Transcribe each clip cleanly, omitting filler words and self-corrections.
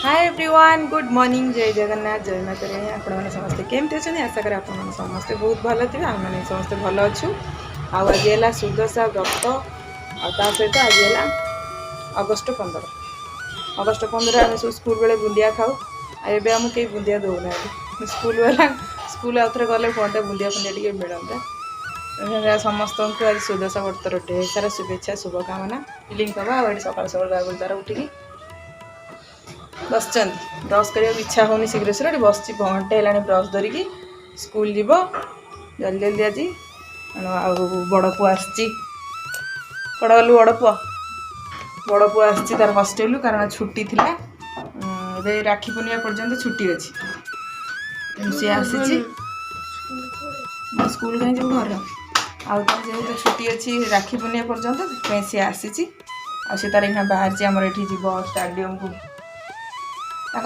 Hi everyone, good morning, जय जगन्नाथ, जय माता रानी। आपने समस्ते केमती अच्छे आशा करें आप समस्ते बहुत भल थे। आम मैंने समस्ते भल अच्छु। आज है सुदशा व्रत आ सहित आज है अगस्ट 15। अगस्ट 15 आम सब स्कूल बेले बुंदिया खाऊ। एवं आम कहीं बुंदिया दौना स्कूल वाला स्कूल आउ थे गले कौटे बुंदिया फुंदिया टे मिलता। समस्त को आज सुदशा व्रतर ढेर सारा शुभेच्छा शुभकामना। फिलिंग कवा आ सकाल सकाल बाबुल तार उठिकी बस ब्रश करने इच्छा होनी शीघ्र शीघ्र बस घंटे है ब्रश धरिकी स्कूल जीव जल्दी जल्दी आज बड़ पुआ आसी कड़ा गलु बड़ पुआ आसी तार हस्टेल कारण छुट्टी थी राखी पूर्णिमा पर्यंत छुट्टी अच्छी सी आसी स्कूल कहीं जब घर आते छुट्टी अच्छी राखी पूर्णिमा पर्यंत सी आसी तार बाहर आमर ये जीव स्टाडियम को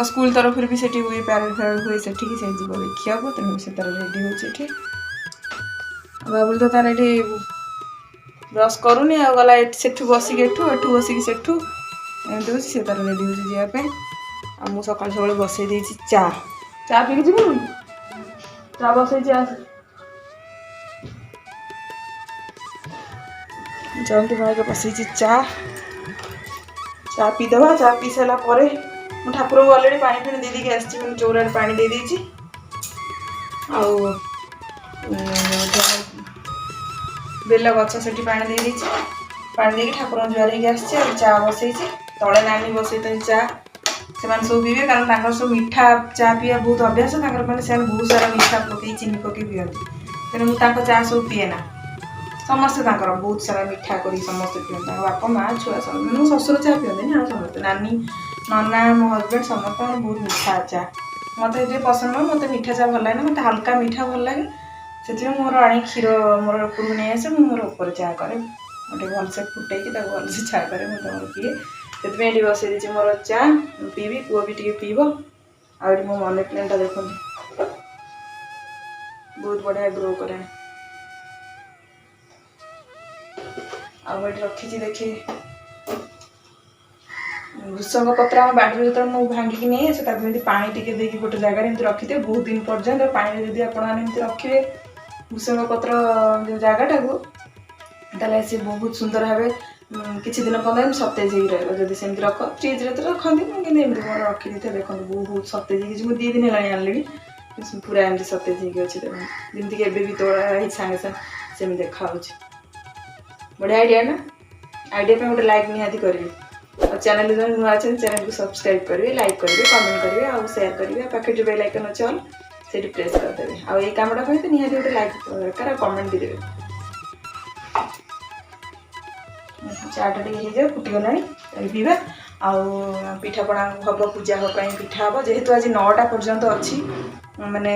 स्कूल तरफ भी से हुए पैरेड फेरेड हुए से जीव देखा तेणु से तार रेडी हो बाबुल तो तार ये ब्रश करूनी गला से बसिक एठू बसिक सेठू एमती हो सी तार रेडी हो जावाई। आ मु सकाल सब बसई दे चा चा पी जीव चा बसई जल्दी भाई बसई चा चा पीदे चा पी सारापर ठाकुर को अलरेडी पानी फिर दे दी आसी चौरा पानी दे दी बेल गच से पा दे दी पा दे ठाकुर जुआर हो चा बसई तले नानी बसई चा से सब पीबे कारण सब मीठा चा पीवा बहुत अभ्यास मैंने बहुत सारा मीठा पकई चीनी पकई पीती तेणु मुझे चा सब पीए ना समस्ते बहुत सारा मीठा कर समस्ते पीते बापा माँ छुआ सब शशुर चा पीते ना समस्ते नानी नना मो हजबैंड समस्त बहुत मीठा चा मत ये पसंद ना मत मीठा चा भल लगे मत हल्का मीठा भल लगे से मोर आनी क्षीर मोर ऊपर नहीं आसे मोर ऊपर चा कै गोटे भलसे फुटे भलसे चा कै मोर पीए से बसई देती मोर चा पीबी पुआ भी टे पीब आ मो मनी प्लांटा देखो बहुत बढ़िया ग्रो करे आठ रखी देखिए भृषंग पत्र आम बाड़ी जो मुझे भांगिकी नहीं आसे ताकि पानी टिके देकी गोटे जगह रखी थे बहुत दिन पर्यंत पानी जब आपने रखिए भृषंग पत्र जो जगटा को सी बहुत सुंदर भाव किसी दिन पर्यटन सतेज हो रही सेमती रख फ्रिज्रे तो रखती कि मोर रखी थे देखो बहुत सतेज हो 2 दिन है आनी पूरा एमती सतेज होती जमीक एवं तोड़ा सांगे सांगे सेम देखा बढ़िया आइडिया ना आइडिया गोटे लाइक निहाती करेंगे और चैनल जो नुआ अच्छे चैनल को सब्सक्राइब करेंगे लाइक करेंगे कमेंट करेंगे और शेयर करेंगे पाखे जो बेल आइकन अच्छे ऑल से प्रेस करदेवे आ ये कामटा तो निहाती गोटे लाइक दरकार कमेंट भी देवे चाटा टे फुटीगला पीवा आउ पिठापणा हम पूजा हाँपाई पिठा हम जेहेतु आज 9टा पर्यंत अच्छी माने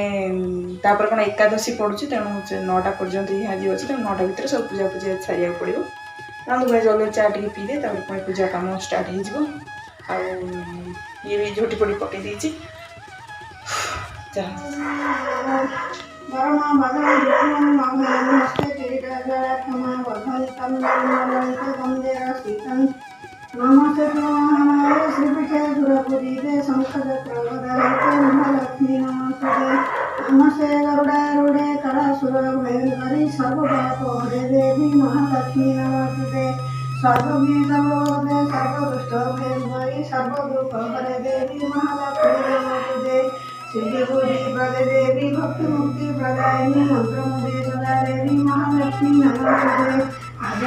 तापर कौन एकादशी पड़ुची तेणु 9टा पर्यंत आज अच्छी तेणु 9टा भितर सब पूजा पूजा सारिया पड़ो राउंड भाई जल्दी चा टे पीदे पुणी पूजा कम स्टार्ट हो ये भी झोटी पड़ी पकई दी नमस्ते हमारे श्रीपीठे सुरपुरी दे शंखचक्र लक्ष्मी नमस्ते गरुड़ारूढ़े करासुर भयंकरी सर्वपाप हरे देवी महालक्ष्मी नमस्ते सर्वज्ञ सर्वोदे सर्वदुष्ट भयंकरी सर्वदुख हरे देवी महालक्ष्मी नमस्ते सिद्धिपुरी प्रदे देवी भक्ति मुक्ति प्रदायिनी मंत्रमुदे सदा देवी महालक्ष्मी नमस्ते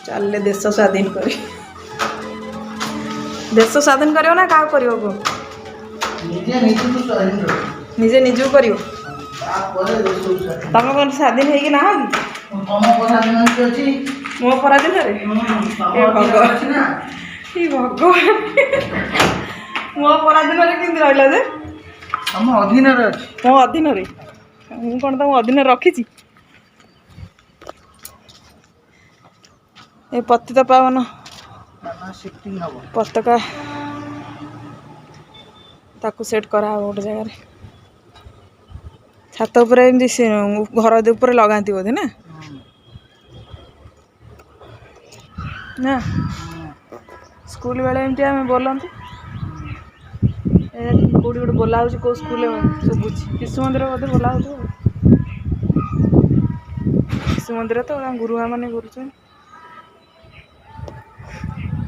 चल देश स्वाधीन कर देश स्वाधीन करियो ना का करियो गो निजे निजू करियो तम कौन स्वाधीन है कि ना मो पराधीन रे भगवान मो पराधीन रे किंति रहला जे हम अधीन रे मो अधीन रे मु कोन तम अधीन रखी ए पतित पावन पताका ताकू सेट करा गोटे जगह छात उपर एमती घर उपर लगाती बोधे ना ना स्कूल बेले एमती आम बोलती कौटी गोटे बोला हो कौ स्कूल शुभुच शिशु मंदिर बोधे बोला हो शिशु मंदिर तो गुरुआ मैंने गुरुचन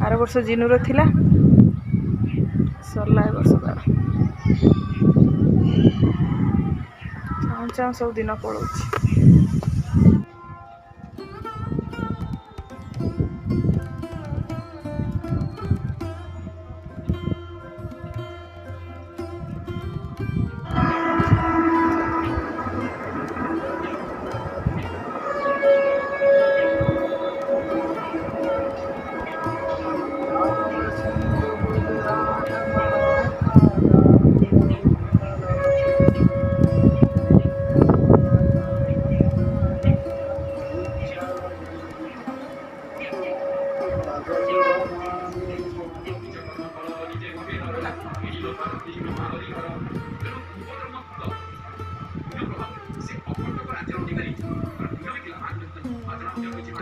आर वर्ष जिनुर थिला सरला वर्ष तार चाह सब दिन पड़ोची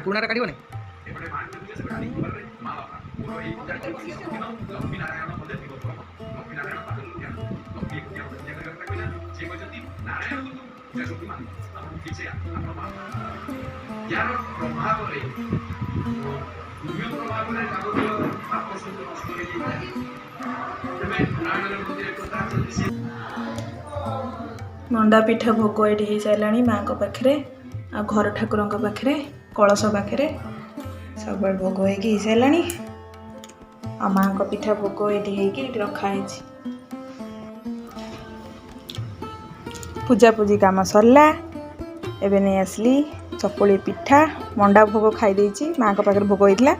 पुणारा काढिबो ने मंडा पिठा भोग ये हो सारा माँ पाखे आ घर ठाकुर पाखे कलश पाखे सब भोग हो सारा आ माँ पिठा भोग ये रखाई पूजापूजी काम सरला एबे नहीं आसली चकुली पिठा मंडा भोग खाई माँ पाखे भोग होता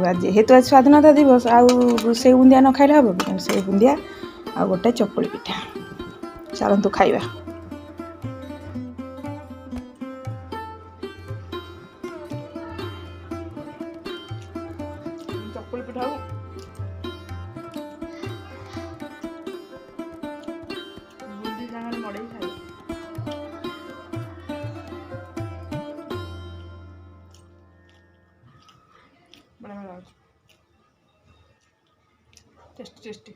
आज हेतु आज स्वाधीनता दिवस आउ से बुंदिया न खाइले हम से बुंदिया आ गोटे चकुली पिठा चलतु खाइबा चकुली पिठा बुंदी जगह मड़े खाई बड़ा टेस्टी टेस्टी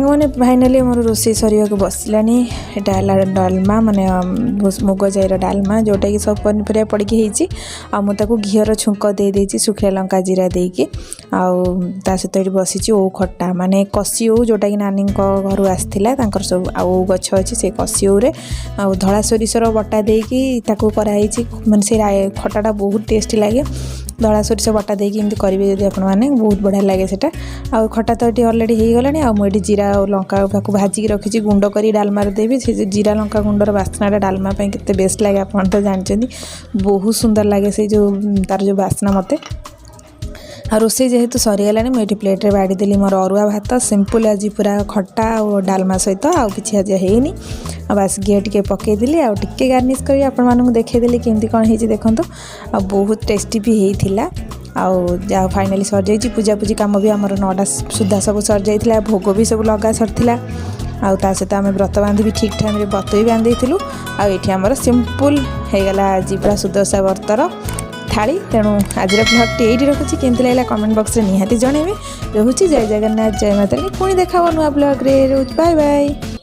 मैंने फाइनाली मोर रोसे सरिया को बसलानी एटा डालमा माने मुग जाईर डालमा जोटा कि सब पनीपरिया पड़की होती आको घीर छुंक दे देती सुखिया लंका जीरा देकी ता सहित ये बसी ओ खट्टा माने कसी ओ जोटा कि नानी घर आसाला सब आउ गछ अच्छी से कसी ओरे धला सोरिषर बटा देकी कराई माने से खट्टा बहुत टेस्टी लगे धला सोरिष बटा देकी एमती करेंगे जब आपण मैंने बहुत बढ़िया लगे सेटा आ खट्टा तो ये अलरेडी हो गलानी आ मुझे जीरा और लंका भाजिकी रखी गुंड कर डालमार देवी से जीरा लंका गुंडर बास्नाटा डालमा के बेस्ट लगे आप तो जानते बहुत सुंदर लगे से जो तार जो बास्ना मते आ रोसे जेहेतु सरीगला मुझे प्लेट्रे बाड़ी देली मोर अरुआ भात सिंपल आज पूरा खट्टा और डालमा सहित आउ कि आज हैनी बास घी टे पकईदेली आ टिके गार्निश कर आपको देखईदेली केमती कौन हो देखो आ बहुत टेस्टी भी होता आ फाइनाली सर जाइए पूजापूजी कम भी आमर 9टा सुधा सब सर जाइए भोग भी सब लगा सरला आ सहित आम व्रत बांधी भी ठीक टाइम व्रत भी बांधी आठी आमर सिंपल होगला आज पूरा सुदशा व्रतर थाली तेणु आज ब्लॉग ये रखुच्छी केमती लगे कमेंट बॉक्स में निहाती जनइबे रोचे जय जगन्नाथ जय माता पुणी देखा नुआ ब्लॉग रे बाय बाय।